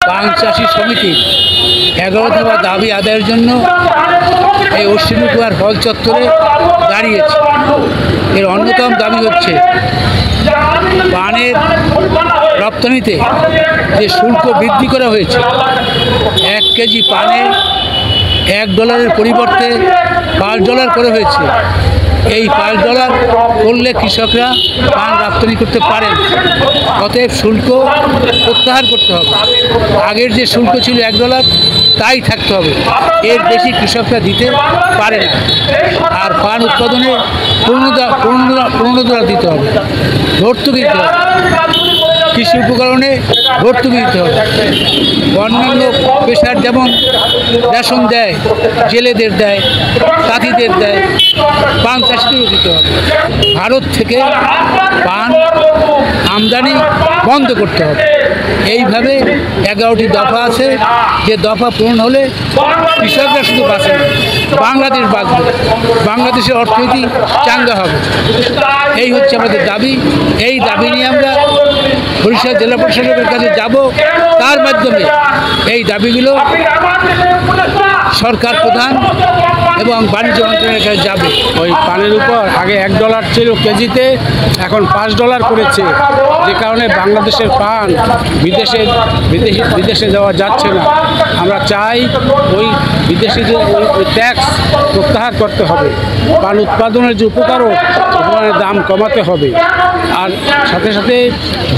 পান চাষি সমিতির 11 দফা দাবি আদায়ের জন্য এই অশ্বিনীকুমার হল চত্বরে দাঁড়িয়েছে। এর অন্যতম দাবি হচ্ছে পানের রপ্তানিতে যে শুল্ক বৃদ্ধি করা হয়েছে, 1 কেজি পানে $1 পরিবর্তে $5 করে হয়েছে। এই $5 করলে কৃষকরা পান রপ্তানি করতে পারেন, অতএব শুল্ক প্রত্যাহার করতে হবে। আগের যে শুল্ক ছিল $1 তাই থাকতে হবে, এর বেশি কৃষকরা দিতে পারে না। আর পান উৎপাদনে $15 দিতে হবে, ভর্তুকি দিতে হবে, কৃষি উপকরণে ভর্তুকি দিতে হবে। অন্যান্য পেশার যেমন রেশন দেয়, জেলেদের দেয়, তাঁতিদের দেয়, পান চাষিদেরও দিতে হবে। ভারত থেকে পান আমদানি বন্ধ করতে হবে। এইভাবে 11টি দফা আছে, যে দফা পূরণ হলে কৃষকরা শুধু বাঁচে না, বাংলাদেশ বাঁচবে, বাংলাদেশের অর্থনীতি চাঙ্গা হবে। এই হচ্ছে আমাদের দাবি। এই দাবি নিয়ে আমরা বরিশাল জেলা প্রশাসকের কাছে যাব, তার মাধ্যমে এই দাবিগুলো সরকার প্রধান এবং বাণিজ্য মন্ত্রণালয়ের কাছে যাবে। ওই পানের উপর আগে $1 ছিল কেজিতে, এখন $5 করেছে, যে কারণে বাংলাদেশের পান বিদেশে যাওয়া যাচ্ছে না। আমরা চাই ওই বিদেশি যে ওই ট্যাক্স প্রত্যাহার করতে হবে, পান উৎপাদনের যে উপকরণ দাম কমাতে হবে। আর সাথে সাথে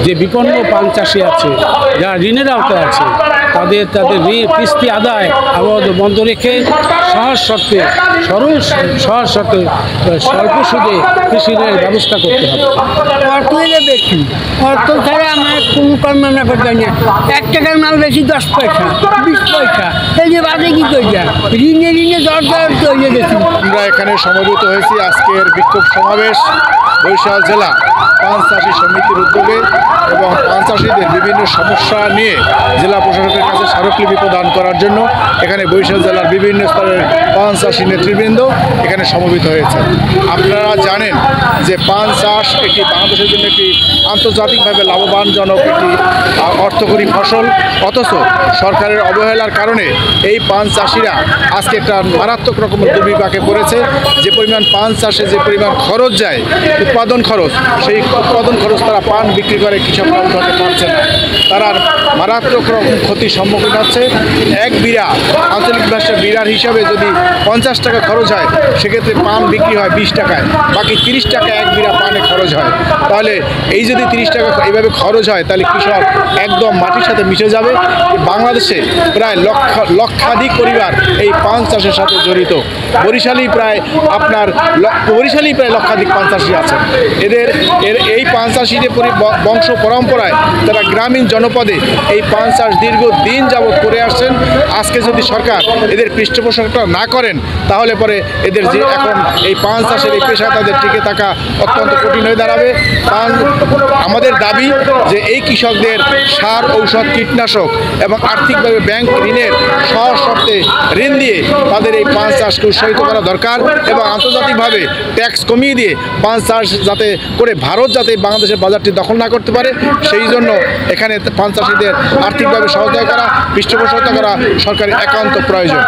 যে বিপন্ন পান চাষি আছে, যারা ঋণের আওতায় আছে, তাদের কিস্তি আদায় বন্ধ রেখে সহজ শর্তে স্বল্প সুদে কৃষি ঋণের ব্যবস্থা করতে হবে। অর্থ হলে বেশি, অর্থ ছাড়া আমরা কোনো কর্ম না করতে না। 1 টাকার মাল বেশি 10 পয়সা, 20 পয়সা, এই যে বাদে কি করছে, ঋণে দরকার তৈরি গেছি। আমরা এখানে সমবেত হয়েছি আজকের বিক্ষোভ সমাবেশ বরিশাল জেলা পান চাষি সমিতির উদ্যোগে, এবং পান চাষিদের বিভিন্ন সমস্যা নিয়ে জেলা প্রশাসকের কাছে স্মারকলিপি প্রদান করার জন্য এখানে বরিশাল জেলার বিভিন্ন স্তরের পান চাষি নেতৃবৃন্দ এখানে সমবেত হয়েছে। আপনারা জানেন যে পান চাষ একটি বাংলাদেশের জন্য একটি আন্তর্জাতিকভাবে লাভবানজনক একটি অর্থকরী ফসল, অথচ সরকারের অবহেলার কারণে এই পান চাষিরা আজকে একটা মারাত্মক রকমের দুর্বিপাকে পড়েছে। যে পরিমাণ পান চাষে যে পরিমাণ খরচ যায়, উৎপাদন খরচ, সেই উৎপাদন খরচ তারা পান বিক্রি করে কৃষকরা উঠাতে পারছে না। তারা মারাত্মক রকম ক্ষতির সম্মুখীন হচ্ছে। এক বিড়া আঞ্চলিক ভাষায় বিড়ার হিসাবে যদি 50 টাকা খরচ হয়, সেক্ষেত্রে পান বিক্রি হয় 20 টাকায়, বাকি 30 টাকা এক বিড়া পানে খরচ হয়। তাহলে এই যদি 30 টাকা এইভাবে খরচ হয়, তাহলে কৃষক একদম মাটির সাথে মিশে যাবে। বাংলাদেশে প্রায় লক্ষাধিক পরিবার এই পান চাষের সাথে জড়িত। বরিশালেই প্রায় লক্ষাধিক পান চাষি আছে। এই পান চাষিদের বংশ পরম্পরায় তারা গ্রামীণ জনপদে এই পান চাষ দীর্ঘদিন যাবৎ করে আসছেন। আজকে যদি সরকার এদের পৃষ্ঠপোষকতা না করেন, তাহলে পরে এদের যে এখন এই পান চাষের এই পেশা তাদের টিকে থাকা অত্যন্ত কঠিন হয়ে দাঁড়াবে। আমাদের দাবি যে এই কৃষকদের সার, ঔষধ, কীটনাশক এবং আর্থিকভাবে ব্যাংক ঋণের সহজ শর্তে ঋণ দিয়ে তাদের এই পান চাষকে উৎসাহিত করা দরকার, এবং আন্তর্জাতিকভাবে ট্যাক্স কমিয়ে দিয়ে পান চাষ যাতে করে ভারত যাতে বাংলাদেশের বাজারটি দখল না করতে পারে, সেই জন্য এখানে পান চাষিদের আর্থিকভাবে সহায়তা করা, পৃষ্ঠপোষকতা করা সরকারের একান্ত প্রয়োজন।